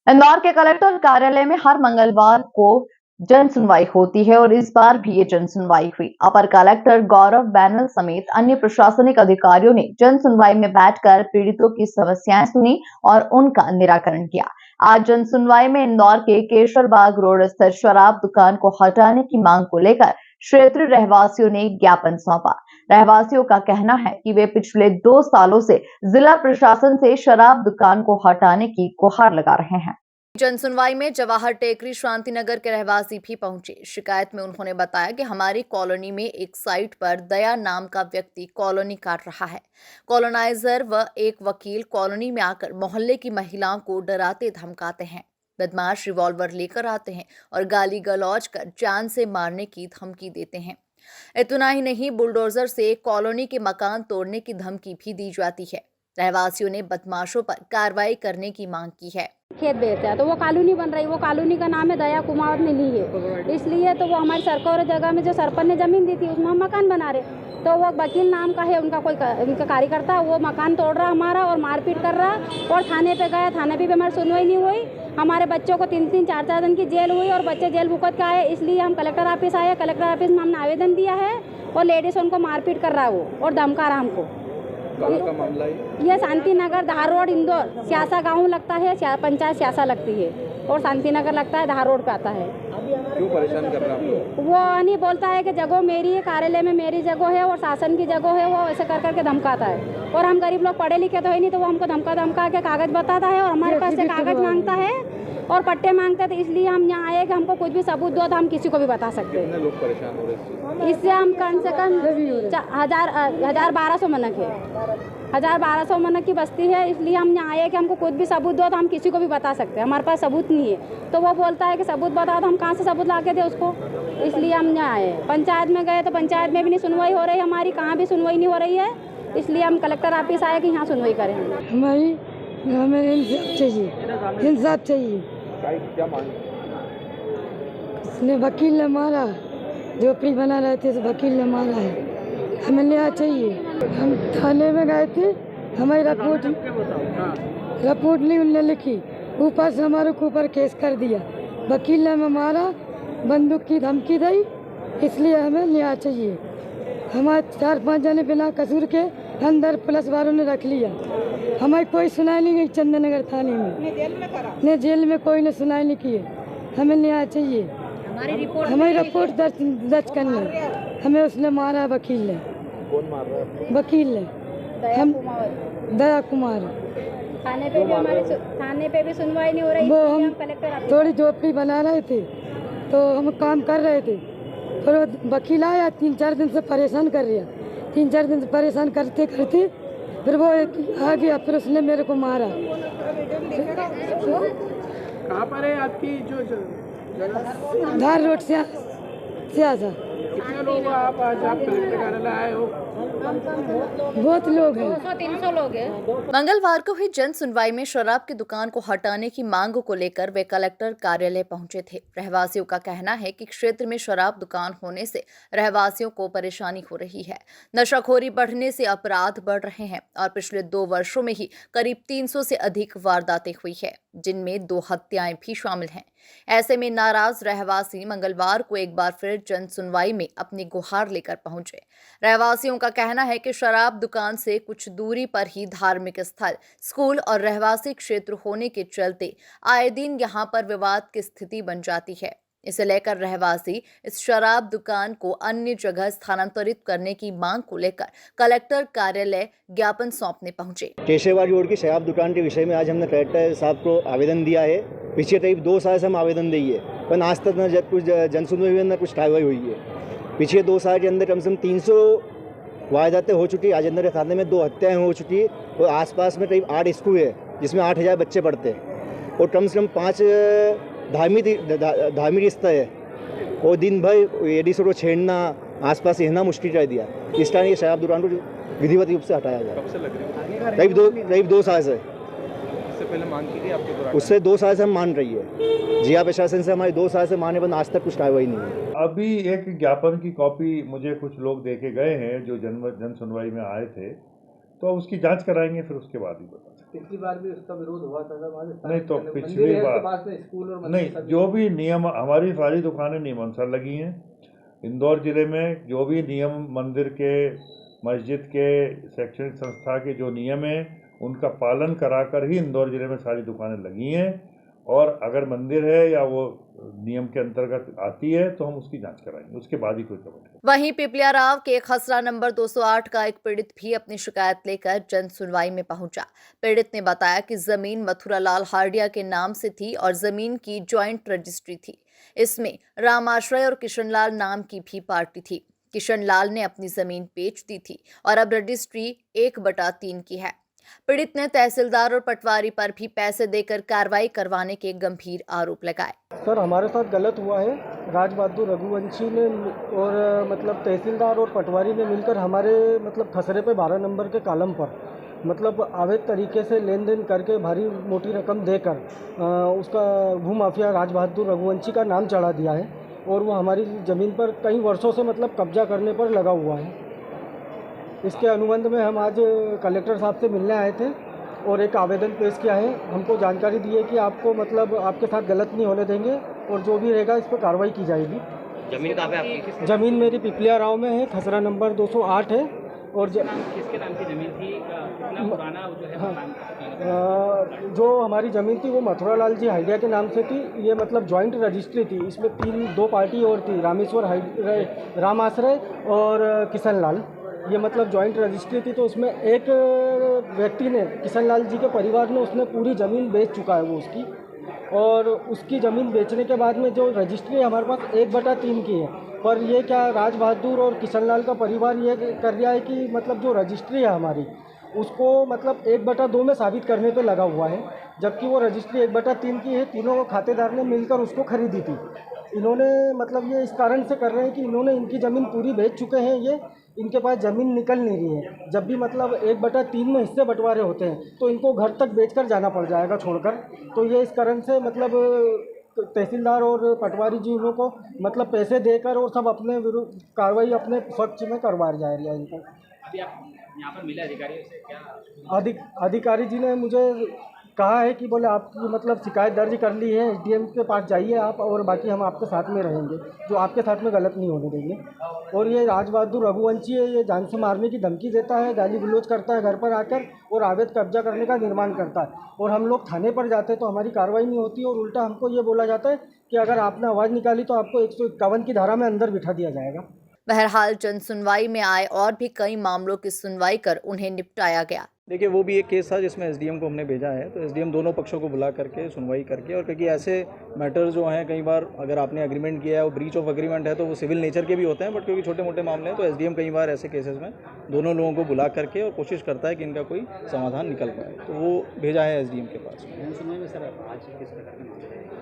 इंदौर के कलेक्टर कार्यालय में हर मंगलवार को जन सुनवाई होती है और इस बार भी ये जन सुनवाई हुई। अपर कलेक्टर गौरव बैनल समेत अन्य प्रशासनिक अधिकारियों ने जन सुनवाई में बैठकर पीड़ितों की समस्याएं सुनी और उनका निराकरण किया। आज जन सुनवाई में इंदौर के केशरबाग रोड स्थित शराब दुकान को हटाने की मांग को लेकर क्षेत्रीय रहवासियों ने ज्ञापन सौंपा। रहवासियों का कहना है कि वे पिछले 2 सालों से जिला प्रशासन से शराब दुकान को हटाने की गुहार लगा रहे हैं। जन सुनवाई में जवाहर टेकरी शांतिनगर के रहवासी भी पहुंचे। शिकायत में उन्होंने बताया कि हमारी कॉलोनी में एक साइट पर दया नाम का व्यक्ति कॉलोनी काट रहा है। कॉलोनाइजर व एक वकील कॉलोनी में आकर मोहल्ले की महिलाओं को डराते धमकाते हैं। बदमाश रिवॉल्वर लेकर आते हैं और गाली गलौज कर जान से मारने की धमकी देते हैं। इतना ही नहीं, बुलडोजर से कॉलोनी के मकान तोड़ने की धमकी भी दी जाती है। रहवासियों ने बदमाशों पर कार्रवाई करने की मांग की है। खेत बेचता है तो वो कॉलोनी बन रही, वो कॉलोनी का नाम है दया कुमार ने ली है, इसलिए तो वो हमारी सरकार जगह में जो सरपंच ने जमीन दी थी उसमें हम मकान बना रहे। तो वो वकील नाम का है, उनका कोई उनका कार्यकर्ता, वो मकान तोड़ रहा हमारा और मारपीट कर रहा और थाने पे गया, थाने पे भी हमारी सुनवाई नहीं हुई। हमारे बच्चों को 3-3, 4-4 दिन की जेल हुई और बच्चे जेल भुगत के आए, इसलिए हम कलेक्टर ऑफिस आए। कलेक्टर ऑफिस में हमने आवेदन दिया है और लेडीज उनको मारपीट कर रहा है वो और धमका रहा हमको। का मामला है ये शांतिनगर धार रोड इंदौर, स्यासा गांव लगता है, पंचायत स्यासा लगती है और शांतिनगर लगता है, धार रोड पे आता है। क्यों परेशान कर रहा है? वो नहीं बोलता है कि जगह मेरी है, कार्यालय में मेरी जगह है और शासन की जगह है, वो ऐसे कर करके धमकाता है। और हम गरीब लोग पढ़े लिखे तो है नहीं, तो वो हमको धमका के कागज बताता है और हमारे पास से कागज मांगता है और पट्टे मांगते थे। इसलिए हम यहाँ आए कि हमको कुछ भी सबूत दो तो हम किसी को भी बता सकते हैं। कितने लोग परेशान हो रहे हैं इससे हम कम से कम 1200 मनक है, 1200 मनक की बस्ती है। इसलिए हम यहाँ आए कि हमको कुछ भी सबूत दो तो हम किसी को भी बता सकते हैं। हमारे पास सबूत नहीं है, तो वो बोलता है कि सबूत बताओ, तो हम कहाँ से सबूत ला के दे उसको। इसलिए हम यहाँ आए। पंचायत में गए तो पंचायत में भी नहीं सुनवाई हो रही हमारी, कहाँ भी सुनवाई नहीं हो रही है। इसलिए हम कलेक्टर ऑफिस आए कि यहाँ सुनवाई करें। हमारी हमें इंसाफ चाहिए। क्या मांग? उसने वकील ने मारा, झोपड़ी बना रहे थे तो वकील ने मारा है, हमें न्याय चाहिए। हम थाने में गए थे, हमारी रिपोर्ट नहीं उनने लिखी, ऊपर से हमारे ऊपर केस कर दिया। वकील ने हमें मारा, बंदूक की धमकी दी, इसलिए हमें न्याय चाहिए। हमारे 4-5 जने बिना कसूर के अंदर पुलिस वालों ने रख लिया। हमारी कोई सुनाई नहीं गई चंदननगर थाने में, ने जेल में कोई ने सुनाई नहीं की। हमें न्याय चाहिए। हमारी रिपोर्ट दर्ज करने, हमें उसने मारा वकील ने। कौन मार रहा है? वकील ने, हम दया कुमार। थाने पे भी सुनवाई नहीं हो रही। वो हम थोड़ी झोपड़ी बना रहे थे तो हम काम कर रहे थे, फिर वकील आया, 3-4 दिन से परेशान कर रहा, 3-4 दिन से परेशान करते करते फिर वो आ गया, फिर उसने मेरे को मारा। कहाँ पर है आपकी जो धार रोड से स्यासा। कितने लोग आप आज आप कलेक्टर कार्यालय आए हो? बहुत लोग हैं, 200-300 लोग हैं। मंगलवार को हुई जन सुनवाई में शराब की दुकान को हटाने की मांग को लेकर वे कलेक्टर कार्यालय पहुंचे थे। रहवासियों का कहना है कि क्षेत्र में शराब दुकान होने से रहवासियों को परेशानी हो रही है। नशाखोरी बढ़ने से अपराध बढ़ रहे हैं और पिछले 2 वर्षों में ही करीब 300 से अधिक वारदातें हुई है, जिनमें 2 हत्याएं भी शामिल हैं। ऐसे में नाराज रहवासी मंगलवार को एक बार फिर जन सुनवाई में अपनी गुहार लेकर पहुंचे। रहवासियों का कहना है कि शराब दुकान से कुछ दूरी पर ही धार्मिक स्थल, स्कूल और रहवासी क्षेत्र होने के चलते आए दिन यहां पर विवाद की स्थिति बन जाती है। इसे लेकर रहवासी इस शराब दुकान को अन्य जगह स्थानांतरित करने की मांग को लेकर कलेक्टर कार्यालय ज्ञापन सौंपने पहुंचे। केशरबाग रोड की शराब दुकान के विषय में आज हमने कलेक्टर साहब को आवेदन दिया है। पिछले करीब 2 साल से हम आवेदन दिए, पर आज तक न कुछ जनसुनवाई हुई, न कुछ कार्रवाई हुई है। पिछले 2 साल के अंदर कम से कम 300 वारदातें हो चुकी। राजेंद्र थाने में 2 हत्याएं हो चुकी और आसपास में करीब 8 स्कूल है जिसमें 8000 बच्चे पढ़ते हैं और कम से कम 5 धार्मिक स्थल है और दिन भर लेडीज़ों को छेड़ना, आसपास रहना मुश्किल कर दिया। इस टाइम ये शराब दुकान को विधिवत रूप से हटाया जाए। कब से लग रही है? करीब 2 साल से। इससे पहले मांग की थी आपके द्वारा? उससे 2 साल से हम मान रही है। जिला प्रशासन से हमारी 2 साल से माने पर आज तक कुछ कार्रवाई नहीं है। अभी एक ज्ञापन की कॉपी मुझे कुछ लोग दे के गए हैं जो जन सुनवाई में आए थे। तो अब उसकी जांच कराएंगे, फिर उसके बाद ही बता सकते। पिछली बार भी उसका विरोध हुआ था सर, नहीं तो पिछली बार स्कूल और नहीं, जो भी नियम, हमारी सारी दुकानें नियमानुसार लगी हैं। इंदौर जिले में जो भी नियम मंदिर के, मस्जिद के, शैक्षणिक संस्था के जो नियम हैं उनका पालन कराकर ही इंदौर जिले में सारी दुकानें लगी हैं। और अगर मंदिर है या वो नियम के अंतर्गत आती है तो हम उसकी जांच कराएंगे, उसके बाद ही कोई कमेंट करेंगे। वहीं पिपलियाराव के खसरा नंबर 208 का एक पीड़ित भी अपनी शिकायत लेकर जन सुनवाई में पहुंचा। पीड़ित ने बताया कि जमीन मथुरालाल हार्डिया के नाम से थी और जमीन की ज्वाइंट रजिस्ट्री थी। इसमें रामाश्रय और किशनलाल नाम की भी पार्टी थी। किशनलाल ने अपनी जमीन बेच दी थी और अब रजिस्ट्री 1/3 की है। पीड़ित ने तहसीलदार और पटवारी पर भी पैसे देकर कार्रवाई करवाने के गंभीर आरोप लगाए। सर, हमारे साथ गलत हुआ है। राज बहादुर रघुवंशी ने और मतलब तहसीलदार और पटवारी ने मिलकर हमारे मतलब खसरे पे 12 नंबर के कॉलम पर मतलब अवैध तरीके से लेन देन करके भारी मोटी रकम देकर उसका भूमाफिया राज बहादुर रघुवंशी का नाम चढ़ा दिया है और वो हमारी ज़मीन पर कई वर्षों से मतलब कब्जा करने पर लगा हुआ है। इसके अनुबंध में हम आज कलेक्टर साहब से मिलने आए थे और एक आवेदन पेश किया है। हमको जानकारी दी है कि आपको मतलब आपके साथ गलत नहीं होने देंगे और जो भी रहेगा इस पर कार्रवाई की जाएगी। जमीन कहाँ पे आपकी? ज़मीन मेरी पिपलियाराव में है, खसरा नंबर 208 है। और किसके नाम की जमीन थी? कितना पुराना जो है? हाँ, जो हमारी ज़मीन थी वो मथुरालाल जी हाइडिया के नाम से थी। ये मतलब जॉइंट रजिस्ट्री थी। इसमें दो पार्टी और थी, रामाश्रय और किशनलाल। ये मतलब जॉइंट रजिस्ट्री थी। तो उसमें एक व्यक्ति ने, किशनलाल जी के परिवार ने, उसने पूरी ज़मीन बेच चुका है वो उसकी। और उसकी ज़मीन बेचने के बाद में जो रजिस्ट्री हमारे पास 1/3 की है। पर ये क्या राज बहादुर और किशनलाल का परिवार ये कर रहा है कि मतलब जो रजिस्ट्री है हमारी उसको मतलब 1/2 में साबित करने पे लगा हुआ है, जबकि वो रजिस्ट्री 1/3 की है। तीनों खातेदार ने मिलकर उसको खरीदी थी। इन्होंने मतलब ये इस कारण से कर रहे हैं कि इन्होंने इनकी ज़मीन पूरी बेच चुके हैं। ये इनके पास ज़मीन निकल नहीं रही है। जब भी मतलब 1/3 में हिस्से बंटवारे होते हैं तो इनको घर तक बेचकर जाना पड़ जाएगा छोड़कर। तो ये इस कारण से मतलब तहसीलदार और पटवारी जी उन्हों को मतलब पैसे देकर और सब अपने विरुद्ध कार्रवाई अपने पक्ष में करवा जा रही है इनको। अभी आप यहाँ पर मिले अधिकारियों से क्या? अधिकारी जी ने मुझे कहा है कि बोले आपकी मतलब शिकायत दर्ज कर ली है, एसडीएम के पास जाइए आप, और बाकी हम आपके साथ में रहेंगे, जो आपके साथ में गलत नहीं होने देंगे। और ये राज बहादुर रघुवंशी है, ये जान से मारने की धमकी देता है, गाली गलौज करता है घर पर आकर और अवैध कब्जा करने का निर्माण करता है। और हम लोग थाने पर जाते हैं तो हमारी कार्रवाई नहीं होती और उल्टा हमको ये बोला जाता है कि अगर आपने आवाज़ निकाली तो आपको 151 की धारा में अंदर बिठा दिया जाएगा। बहरहाल जन सुनवाई में आए और भी कई मामलों की सुनवाई कर उन्हें निपटाया गया। देखिए, वो भी एक केस था जिसमें एसडीएम को हमने भेजा है। तो एसडीएम दोनों पक्षों को बुला करके सुनवाई करके, और क्योंकि ऐसे मैटर जो हैं कई बार अगर आपने एग्रीमेंट किया है वो ब्रीच ऑफ एग्रीमेंट है तो वो सिविल नेचर के भी होते हैं, बट क्योंकि छोटे मोटे मामले हैं तो एसडीएम कई बार ऐसे केसेस में दोनों लोगों को बुला करके और कोशिश करता है कि इनका कोई समाधान निकल पाए। तो वो भेजा है एसडीएम के पास।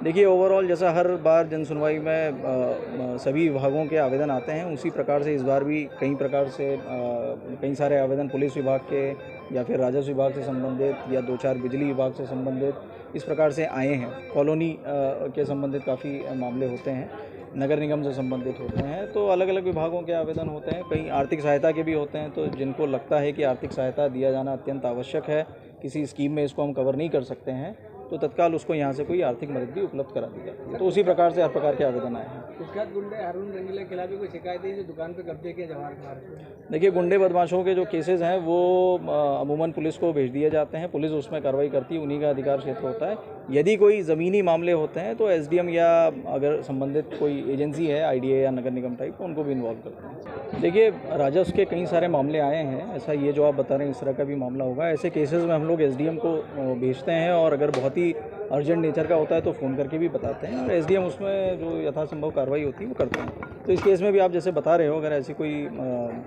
देखिए, ओवरऑल जैसा हर बार जन सुनवाई में सभी विभागों के आवेदन आते हैं, उसी प्रकार से इस बार भी कई सारे आवेदन पुलिस विभाग के या फिर राजस्व विभाग से संबंधित या 2-4 बिजली विभाग से संबंधित इस प्रकार से आए हैं। कॉलोनी के संबंधित काफ़ी मामले होते हैं, नगर निगम से संबंधित होते हैं। तो अलग अलग विभागों के आवेदन होते हैं, कई आर्थिक सहायता के भी होते हैं। तो जिनको लगता है कि आर्थिक सहायता दिया जाना अत्यंत आवश्यक है, किसी स्कीम में इसको हम कवर नहीं कर सकते हैं, तो तत्काल उसको यहाँ से कोई आर्थिक मदद भी उपलब्ध करा दी जाती है। तो उसी प्रकार से हर प्रकार के आवेदन आए हैं। कुख्यात गुंडे अरुण रंगीला के खिलाफ भी कोई शिकायत है जो दुकान पे कब्जे किए जवाहर मार्ग? देखिए, गुंडे बदमाशों के जो केसेस हैं वो अमूमन पुलिस को भेज दिए जाते हैं, पुलिस उसमें कार्रवाई करती है, उन्हीं का अधिकार क्षेत्र होता है। यदि कोई ज़मीनी मामले होते हैं तो एसडीएम या अगर संबंधित कोई एजेंसी है आईडीए या नगर निगम टाइप, उनको भी इन्वॉल्व करते हैं। देखिए, राजस्व के कई सारे मामले आए हैं, ऐसा ये जो आप बता रहे हैं इस तरह का भी मामला होगा। ऐसे केसेस में हम लोग एसडीएम को भेजते हैं और अगर बहुत ही अर्जेंट नेचर का होता है तो फ़ोन करके भी बताते हैं और एसडीएम उसमें जो यथासंभव कार्रवाई होती है वो करते हैं। तो इस केस में भी आप जैसे बता रहे हो, अगर ऐसी कोई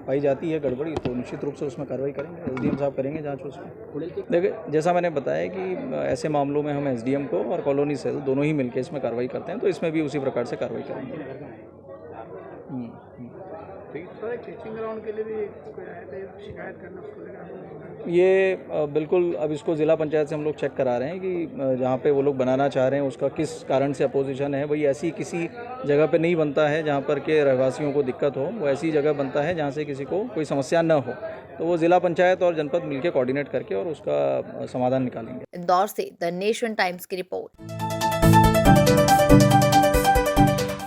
पाई जाती है गड़बड़ी तो निश्चित रूप से उसमें कार्रवाई करेंगे, एसडीएम साहब करेंगे जांच उसमें। देखिए, जैसा मैंने बताया कि ऐसे मामलों में हम एसडीएम को और कॉलोनी सेल दोनों ही मिलकर इसमें कार्रवाई करते हैं, तो इसमें भी उसी प्रकार से कार्रवाई करेंगे। टीचिंग ग्राउंड के लिए भी शिकायत करना उसको ये बिल्कुल अब इसको ज़िला पंचायत से हम लोग चेक करा रहे हैं कि जहाँ पे वो लोग बनाना चाह रहे हैं उसका किस कारण से अपोजिशन है। वही ऐसी किसी जगह पे नहीं बनता है जहाँ पर के रहवासियों को दिक्कत हो, वो ऐसी जगह बनता है जहाँ से किसी को कोई समस्या न हो। तो वो ज़िला पंचायत और जनपद मिलकर कोऑर्डिनेट करके और उसका समाधान निकालेंगे। इंदौर से द नेशन टाइम्स की रिपोर्ट।